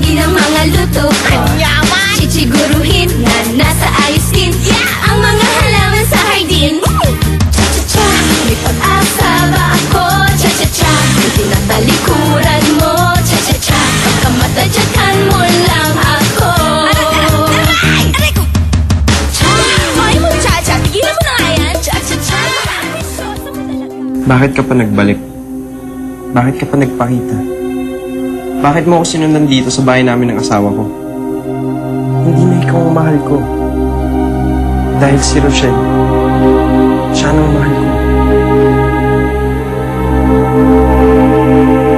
Sarili ng mga luto ko. Chichiguruhin na nasa ayos din. Ang mga halaman sa hardin. Cha-cha-cha, may pag-asa ba ako? Cha-cha-cha, tinatalikuran mo. Cha-cha-cha, pagkamatadyakan mo lang ako. Aray ko! Cha! Ay mo, cha-cha, tigilan mo na nga yan. Cha-cha-cha. Bakit ka pa nagbalik? Bakit ka pa nagpakita? Bakit mo ako sinundan dito sa bahay namin ng asawa ko? Hindi na ikaw ang mahal ko. Dahil si Rochelle, siya ang mahal ko.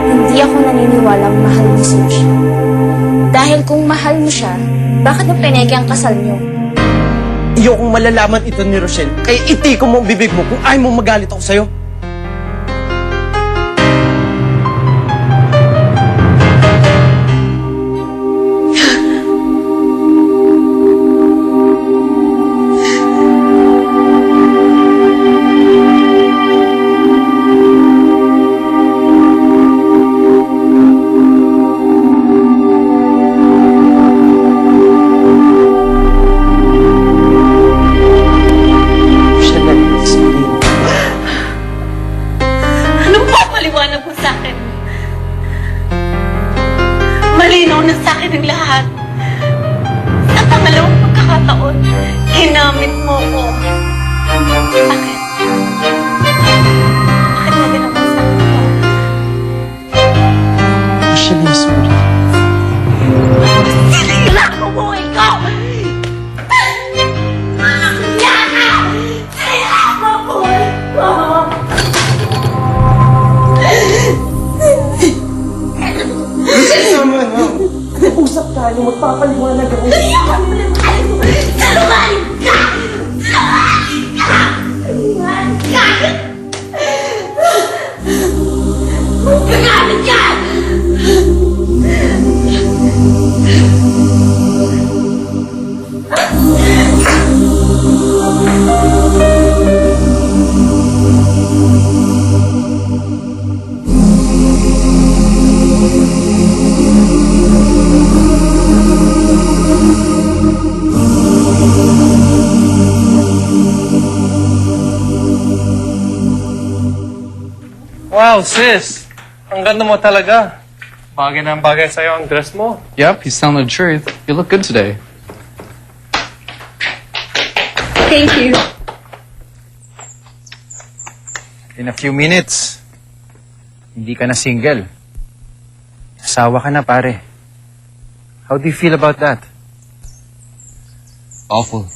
Hindi ako naniniwalang mahal mo si Rochelle. Dahil kung mahal mo siya, bakit mo pineke ang kasal niyo? Iyokong malalaman ito ni Rochelle, kaya itiko mo ang bibig mo kung ayaw mo magalit ako sa'yo. Maliwanag mo sa akin. Malinaw na sa akin ang lahat. Sa pangalawang pagkakataon, ginamit mo ko. Bakit? Bakit mo ginawa sa akin ito? Rochelle, I'm sorry. Sila ko buhay ko! Sila ko buhay ko! Sama na. Usap tayo, magpapaliwanag ako. Sinungaling ka! Sinungaling ka! Sinungaling ka! Gagamit ka! Wow, sis! Ang ganda mo talaga. Bagay na ang bagay sa'yo ang dress mo. Yep, he's telling the truth. You look good today. Thank you. In a few minutes, hindi ka na single. Asawa ka na, pare. How do you feel about that? Awful.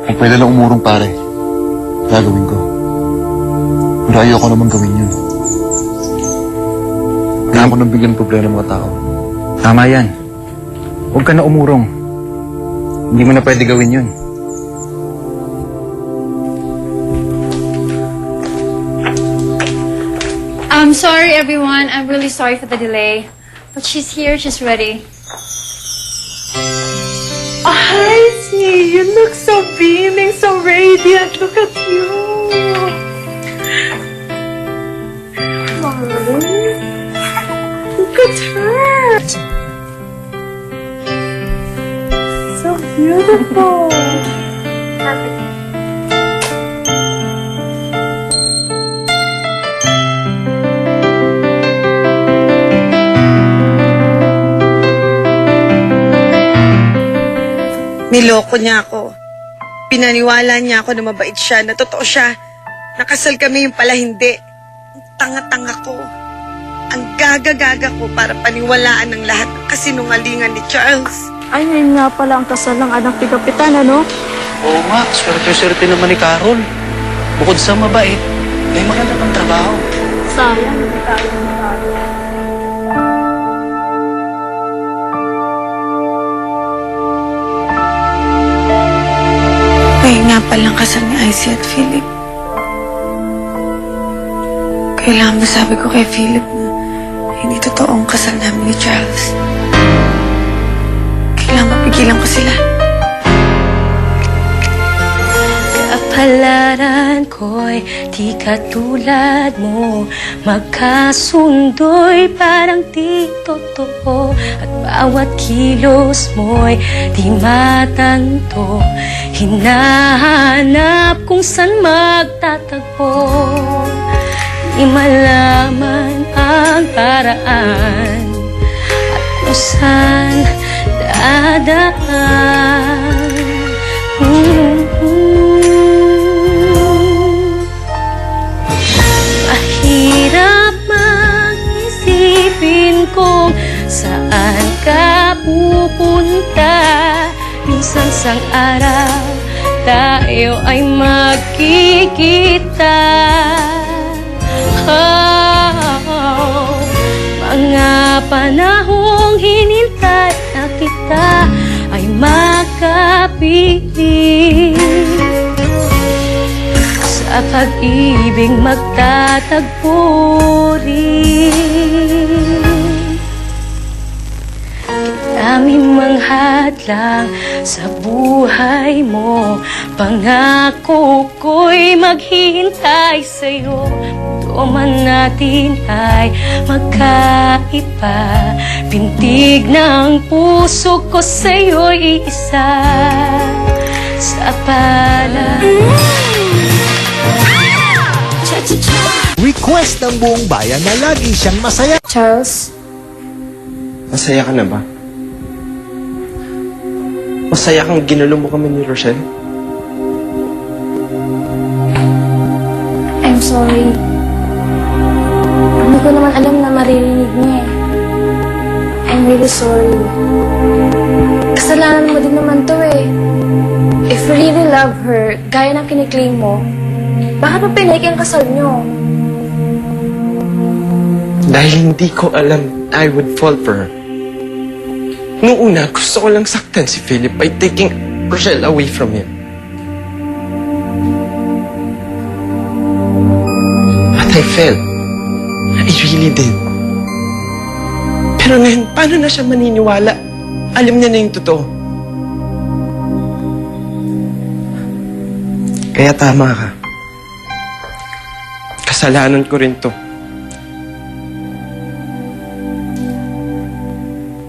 Kung pwede lang umurong, pare, gagawin ko. Pero ayoko naman gawin yun. Kaya ako nang bigyan problema ng mga tao. Tama yan. Huwag ka na umurong. Hindi mo na pwede gawin yun. I'm sorry, everyone. I'm really sorry for the delay. But she's here. She's ready. Hi, see, you look so beaming, so radiant. Look at you. Look at her. So beautiful. Perfect. Niloko niya ako. Pinaniwala niya ako na mabait siya, na totoo siya. Nakasal kami, yung pala hindi. Ang tanga-tanga ko. Ang gaga-gaga ko para paniwalaan ng lahat ng kasinungalingan ni Charles. Ay, ngayon nga pala ang kasal ng anak ni Kapitan, ano? Oo nga, swerte-swerte naman ni Carol. Bukod sa mabait, may maganda pang trabaho. Sayang, hindi tayo natalo. Kaya nga palang kasal ni Icy at Philip. Kailangan masabi ko kay Philip na hindi totoo ang kasal namin ni Charles. Kailangan mapigilan ko sila. Kaya Kapalaran ko'y di katulad mo, magkasundo'y parang di totoo, at bawat kilos mo'y di matanto, hinahanap kung saan magtatagpo. Di malaman ang paraan at kung saan dadaan. Mahirap mag-isipin kung saan ka pupunta. Minsan sang araw tayo ay magkikita. Mga panahong hinintay na kita ay makapiling, sa pag-ibig magtatagpo rin. Daming manghadlang sa buhay mo, pangako ko'y maghihintay sa'yo. Mundo man natin ay magkaiba, pintig ng puso ko sa'yo'y isa. Sa pala Request ng buong bayan na lagi siyang masaya. Charles, Masaya ka na ba? Masaya kang ginulo mo kami ni Rochelle? I'm sorry. Hindi ko naman alam na maririnig niya eh. I'm really sorry. Kasalanan mo din naman to eh. If you really love her, gaya ng kiniklaim mo, bakit mo pinake ang kasal niyo? Dahil hindi ko alam I would fall for her. Noong una, gusto ko lang saktan si Philip by taking Rochelle away from him. But I failed. I really did. Pero ngayon, paano na siya maniniwala? Alam niya na yung totoo. Kaya tama ka. Kasalanan ko rin to.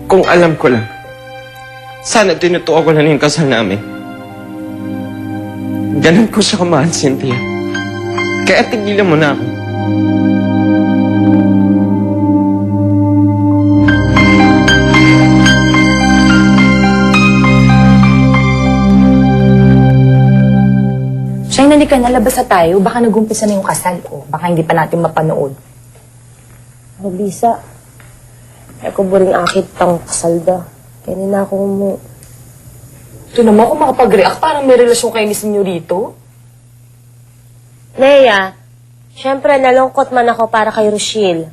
Kung alam ko lang, sana tinutuwa ko na yung kasal namin. Ganun ko siya kamahal, Cynthia. Kaya tigilan mo na ako. Shine, halika na, labas na tayo. Baka nag-umpisa na yung kasal o baka hindi pa natin mapanood. Lisa, ako buring akit tang kasalda. Kaya na ako mo. Ito naman kung makapag-react, parang may relasyon kayo ni Senyorito. Leia, syempre nalungkot man ako para kay Rochelle.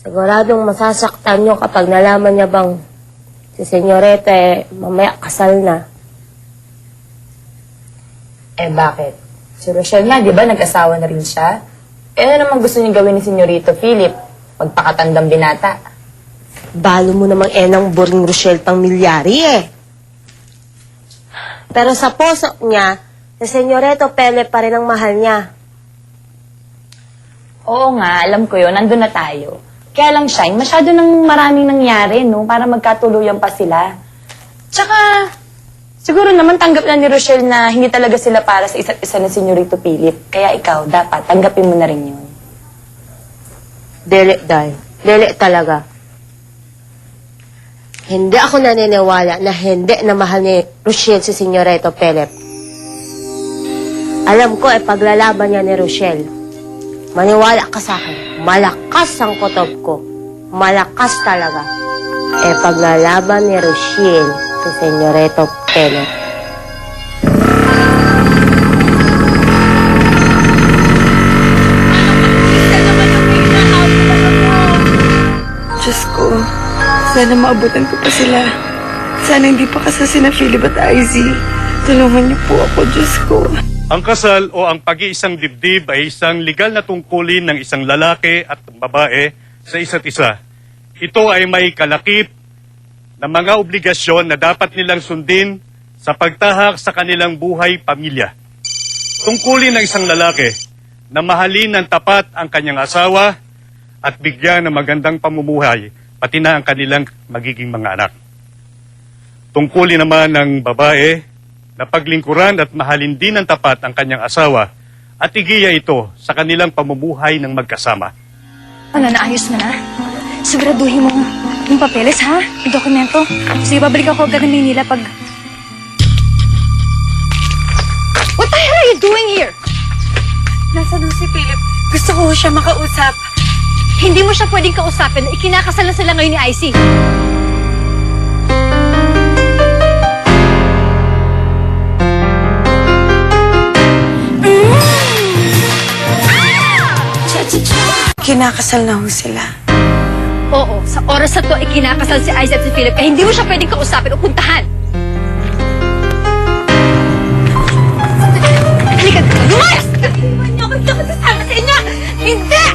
Siguradong masasaktan niyo kapag nalaman niya bang si Senyoreta mamaya kasal na. Eh bakit? Si Rochelle nga, di ba, nag-asawa na rin siya? Eh ano naman gusto niya gawin ni Senyorito Philip? Magpakatandang binata. Balo mo namang enang boring Rochelle pang milyari eh. Pero sa puso niya, si Senyoreto Pele pa rin ang mahal niya. Oo nga, alam ko yun. Nandun na tayo. Kaya lang, Shine, masyado nang maraming nangyari, no? Para magkatuluyan pa sila. Tsaka, siguro naman tanggap na ni Rochelle na hindi talaga sila para sa isa't isa ni Senyorito Philip. Kaya ikaw, dapat, tanggapin mo na rin yun. Dele, Day. Dele talaga. Hindi ako naniniwala na hindi na mahal ni Rochelle si Senyoreto Pele. Alam ko paglalaban niya ni Rochelle. Maniwala ka sa akin. Malakas ang kutob ko. Malakas talaga. Paglalaban ni Rochelle si Senyoreto Pele. Diyos ko, sana maabutan ko pa sila. Sana hindi pa kasal sina Philip at Izzy. Tulungan niyo po ako, Diyos ko. Ang kasal o ang pag-iisang dibdib ay isang legal na tungkulin ng isang lalaki at babae sa isa't isa. Ito ay may kalakip na mga obligasyon na dapat nilang sundin sa pagtahak sa kanilang buhay pamilya. Tungkulin ng isang lalaki na mahalin ng tapat ang kanyang asawa at bigyan ng magandang pamumuhay, pati na ang kanilang magiging mga anak. Tungkulin naman ng babae na paglingkuran at mahalin din ng tapat ang kanyang asawa at igiya ito sa kanilang pamumuhay ng magkasama. Ano, naayos mo na? Siguraduhin mo yung papeles, ha? Yung dokumento. Sige, babalik ako agad ng Maynila pag... What the hell are you doing here? Nasa doon si Philip. Gusto ko siya makausap. Hindi mo siya pwedeng kausapin. Ikinakasal na sila ngayon ni Icy. Kinakasal na ho sila. Oo, sa oras na to, ikinakasal si Icy at si Philip. Kaya hindi mo siya pwedeng kausapin o puntahan. Halika, lumayas! Bitiwan niyo ako! Hindi ako sasama sa inyo! Hindi!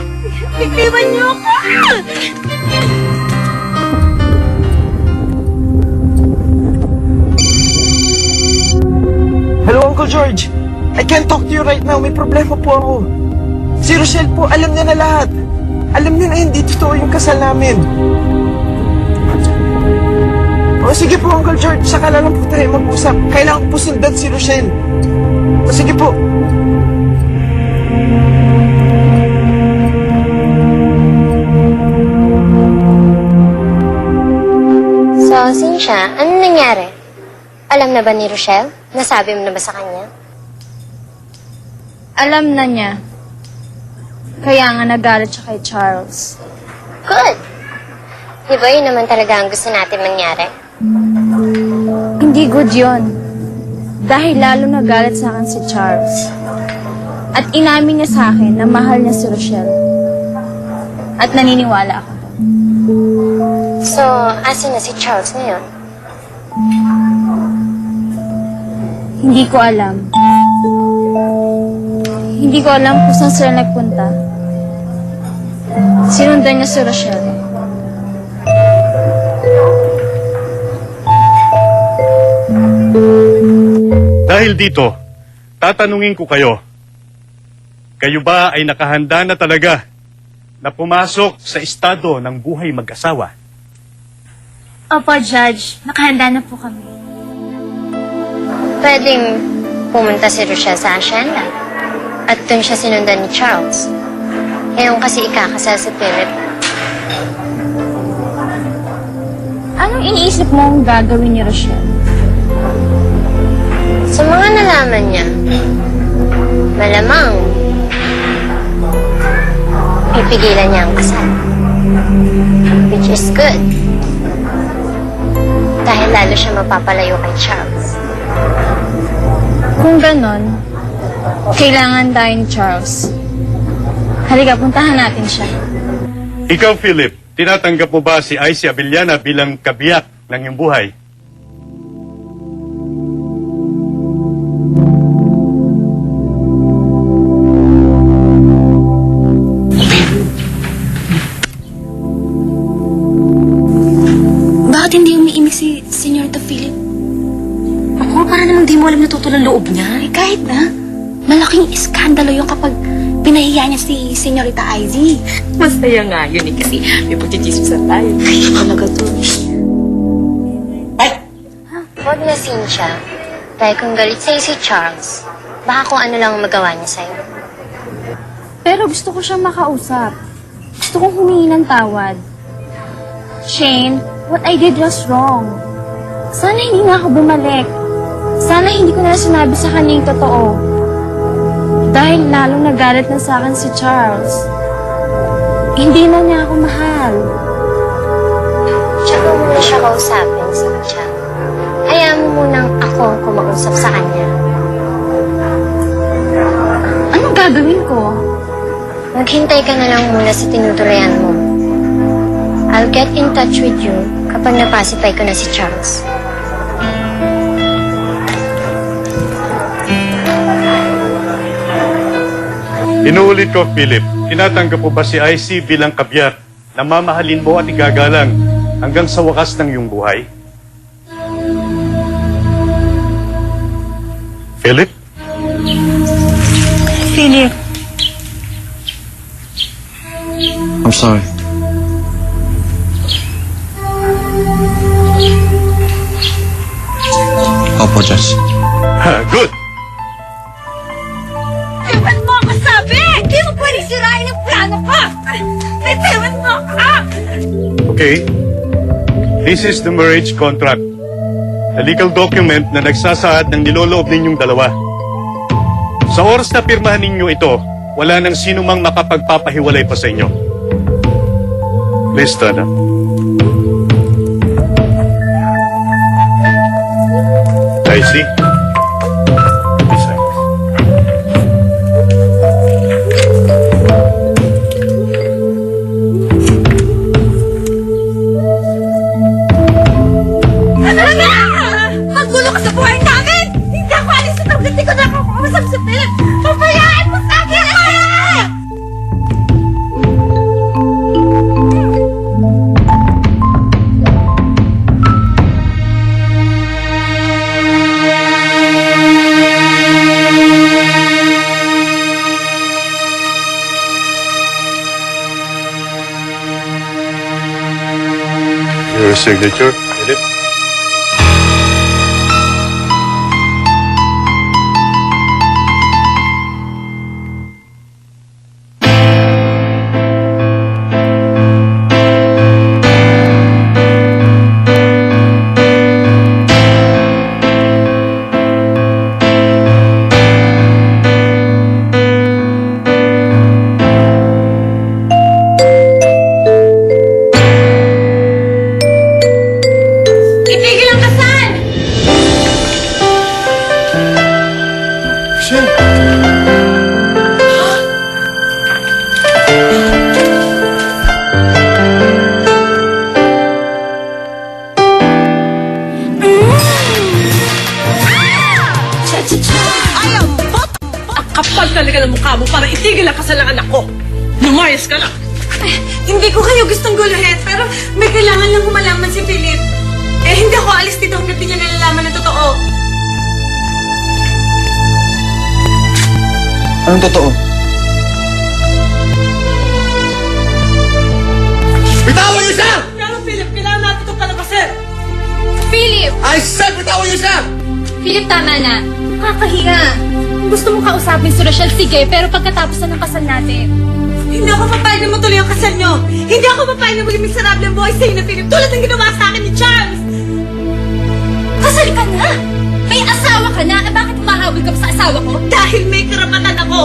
Bitiwan niyo ako! Hello, Uncle George. I can't talk to you right now. May problema po ako. Si Rochelle po, alam niya na lahat. Alam niya na hindi totoo yung kasal namin. O sige po, Uncle George. Saka na lang po tayo mag-usap. Kailangan po sundan si Rochelle. O sige po. So, Cynthia, ano nangyari? Alam na ba ni Rochelle? Nasabi mo na ba sa kanya? Alam na niya. Kaya nga nagalit siya kay Charles. Good! Di ba yun naman talaga ang gusto natin mangyari? Hindi good yun. Dahil lalo nagalit sa akin si Charles. At inamin niya sa akin na mahal niya si Rochelle. At naniniwala ako. So, asan na si Charles ngayon? Hindi ko alam. Hindi ko alam kung saan sila nagpunta. Sinundan niya si Rochelle. Dahil dito, tatanungin ko kayo, kayo ba ay nakahanda na talaga na pumasok sa estado ng buhay mag-asawa? Opo, Judge. Nakahanda na po kami. Pwedeng pumunta si Rochelle sa asyenda. At doon siya sinundan ni Charles. Ngayon kasi ikakasal si Philip. Anong iniisip mong gagawin ni Rochelle? Sa mga nalaman niya, malamang pipigilan niya ang kasal. Which is good. Dahil lalo siya mapapalayo kay Charles. Kung ganon, kailangan tayo ni Charles. Halika, puntahan natin siya. Ikaw, Philip, tinatanggap mo ba si Icy Abellana bilang kabiyak ng iyong buhay? Bakit hindi umiimik si Senyorita Philip? Ako, para namang di mo alam natutulang loob niya. Eh, kahit na. Malaking iskandalo yung kapag pinahiya niya si Senyorita Izzy. Masaya nga yun eh, kasi may pagchichismisan tayo. Ay, talaga to. Huwag na, Cynthia. Dahil kung galit sa'yo si Charles, baka kung ano lang ang magawa niya sa'yo. Pero gusto ko siyang makausap. Gusto kong humingi ng tawad. Shane, what I did was wrong. Sana hindi na ako bumalik. Sana hindi ko na sinabi sa kanya yung totoo. Dahil lalong nagalit na sa akin si Charles. Hindi na niya ako mahal. Tsaka mo na siya kausapin, Cynthia. Hayaan mo munang ako ang kumausap sa kanya. Anong gagawin ko? Maghintay ka na lang muna sa tinutulayan mo. I'll get in touch with you kapag napasipay ko na si Charles. Inuulit ko, Philip, tinatanggap mo ba si Icy bilang kabiyak na mamahalin mo at igagalang hanggang sa wakas ng iyong buhay? Philip? Philip, I'm sorry. Opo, Jess. Good. Ba't mo ako sabi? Hindi mo pwedeng sirain ang plano ko! Bitiwan mo ako! Okay. This is the marriage contract. A legal document na nagsasaad ng niloloob ninyong dalawa. Sa oras na pirmahan ninyo ito, wala nang sino mang makapagpapahiwalay pa sa inyo. Please stand up. I see. Please sign. Magulo ka sa buhay namin! Hindi ako alis sa tablet, hindi ko na ako kumasap sa Philip! Pabayaan mo sa akin! Your signature, Philip. Itigil ang kasal! kapal talaga ng mukha mo para itigil ang kasal ng anak ko. Lumayas ka na. Hindi ko kayo gustong guluhin, pero may kailangan lang humalaman si Philip. Eh, hindi ako alis dito hanggang di niya nalalaman ng totoo. Anong totoo? Bitawan niyo siya! Pero Philip, kailangan natin itong palabasin. Philip! I said bitawan niyo siya! Philip, tama na. Nakakahiya. Gusto mong kausapin si Rochelle, sige, pero pagkatapos na ng kasal natin. Hindi ako papayag na matuloy ang kasal niyo. Hindi ako papayag na maging miserable ang buhay sa'yo na Philip, tulad ng ginawa sa akin ni Charles. Kasal ka na! May asawa ka na! Eh, bakit umahabol ka pa sa asawa ko? Dahil may karapatan ako.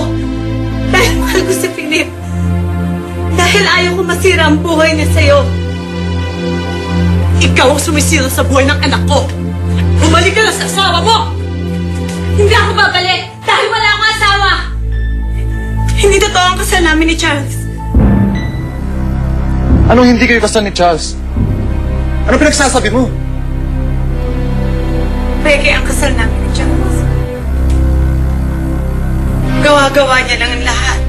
Dahil mahal ko si Philip. Dahil ayaw ko masira ang buhay niya sa'yo. Ikaw ang sumisira sa buhay ng anak ko. Bumalik ka na sa asawa mo! Hindi ako babalik dahil wala akong asawa! Hindi totoo ang kasal namin ni Charles. Anong hindi kayo kasal ni Charles? Ano pinagsasabi mo? Peke ang kasal namin ni Charles. Gawa-gawa niya lang ang lahat.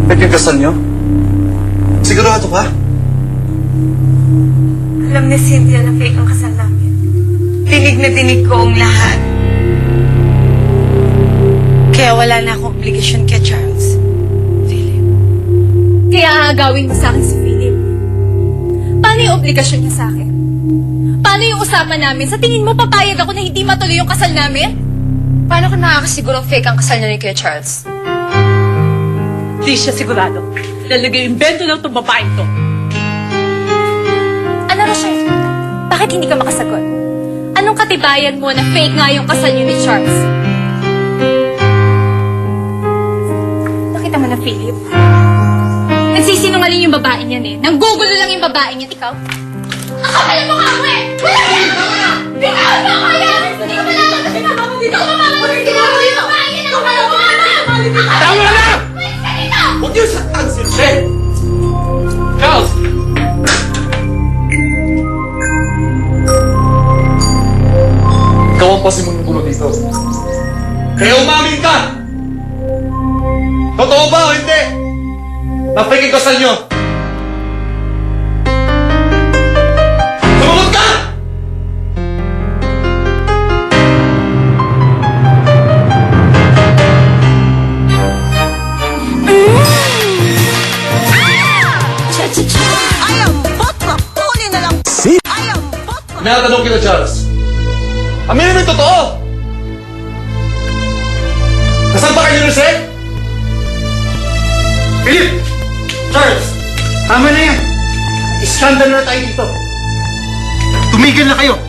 Pwede yung kasal niyo? Sigurado ka? Alam ni Cynthia na fake ang kasal namin. Dinig na dinig ko ang lahat. Kaya wala na akong obligasyon kay Charles. Philip. Kaya agawin mo sa akin si Philip. Paano yung obligasyon niya sa akin? Paano yung usapan namin? Sa tingin mo, papayag ako na hindi matuloy yung kasal namin? Paano ka nakakasigurong fake ang kasal niya ni Kuya Charles? Di siya sigurado. Lalagay-invento lang itong babaeng to. Ano, Rochelle? Bakit hindi ka makasagot? Anong katibayan mo na fake nga yung kasal niyo ni Charles? Nakita mo na, Philip? Nagsisinungaling yung babae niyan eh. Nanggugulo lang yung babae niyan. Ikaw? Ang kapal mo nga mo eh! Wala yan! Bitaw mo ako yan! Hindi ko malaman kasi mama mo dito! Mama mo dito! Mama mo dito! Tama na! Huwag niyo saktan si Rochelle! Charles! Ikaw ang pasimong gulo dito. Kaya umamin ka! Totoo ba o hindi? Na-fake yung kasal niyo? Tinatanong kita, Charles. Aminin mo yung totoo! Nasaan ba kayo ni Jose? Philip! Charles! Tama na yan! Iskandal na tayo dito. Tumigil na kayo!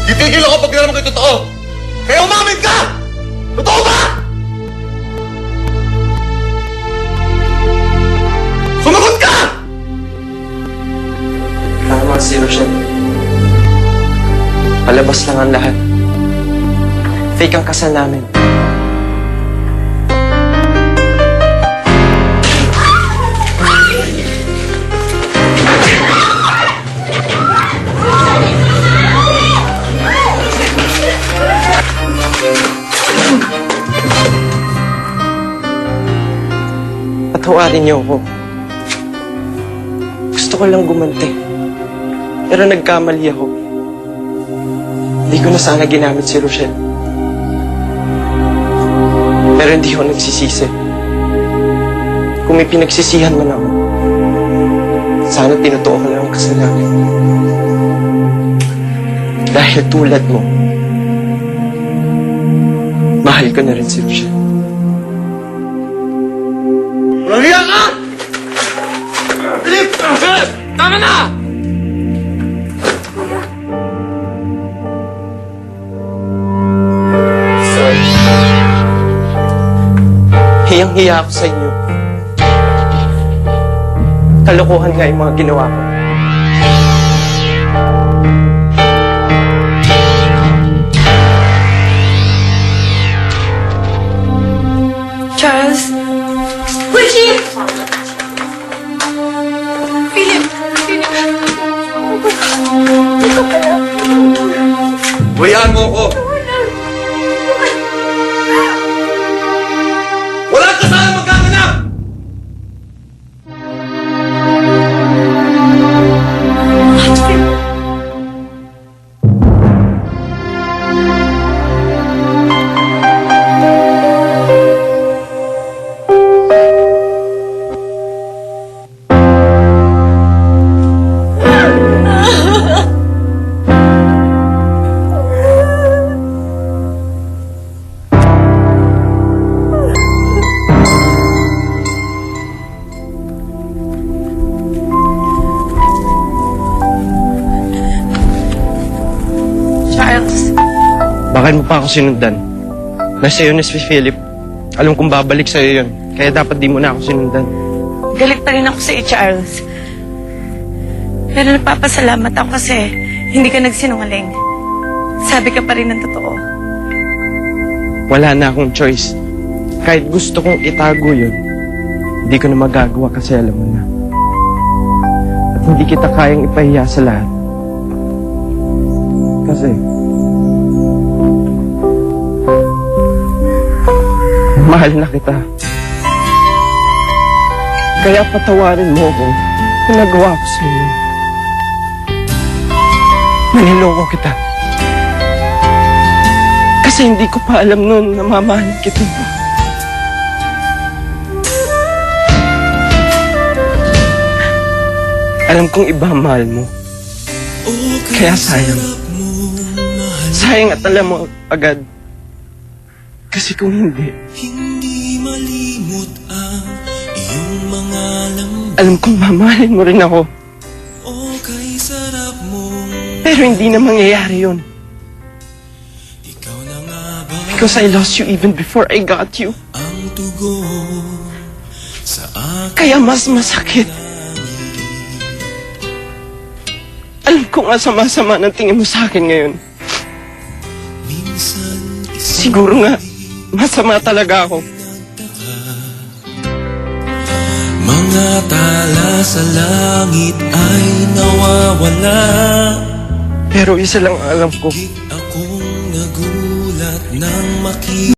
Titigil ako pag nalaman ko yung totoo! Kaya umamin ka! Totoo ba? Sumagot ka! Tama si Rochelle. Palabas lang ang lahat. Fake ang kasal namin. Patawarin niyo ako. Gusto ko lang gumanti. Pero nagkamali ako. Hindi ko na sana ginamit si Rochelle. Pero hindi ako nagsisisi. Kung may pinagsisihan man ako, sana tinutuo ko lang ang kasalanan. Dahil tulad mo, mahal ko na rin si Rochelle. Walang hiya ka! Philip! Philip! Tama na! Hiyang-hiya ako sa inyo. Kalokohan nga yung mga ginawa ko. Charles? Richie! Philip! Bayaan mo ako! Walang kasalanan magkaganap! Charles? Bakit mo pa ako sinundan? Nasa iyo na si Philip. Alam kong babalik sa'yo yun. Kaya dapat di mo na ako sinundan. Galit pa rin ako sa Charles. Pero nagpapasalamat ako kasi hindi ka nagsinungaling. Sabi ka pa rin ng totoo. Wala na akong choice. Kahit gusto kong itago yun, hindi ko na magagawa kasi alam mo na. At hindi kita kayang ipahiya sa lahat. Kasi mahal na kita. Kaya patawarin mo ako kung nagawa ko sa iyo. Maniloko kita. Kasi hindi ko pa alam noon na mamahalin kita. Alam kong iba ang mahal mo. Kaya sayang. Sayang at alam mo agad. Kasi kung hindi, alam kong mamahalin mo rin ako. Pero hindi na mangyayari yun. Because I lost you even before I got you. Kaya mas masakit. Alam ko nga sama-sama ng tingin mo sa akin ngayon. Siguro nga, masama talaga ako. Mga tala sa langit ay nawawala. Pero isa lang ang alam ko. Akong nagulat nang makita.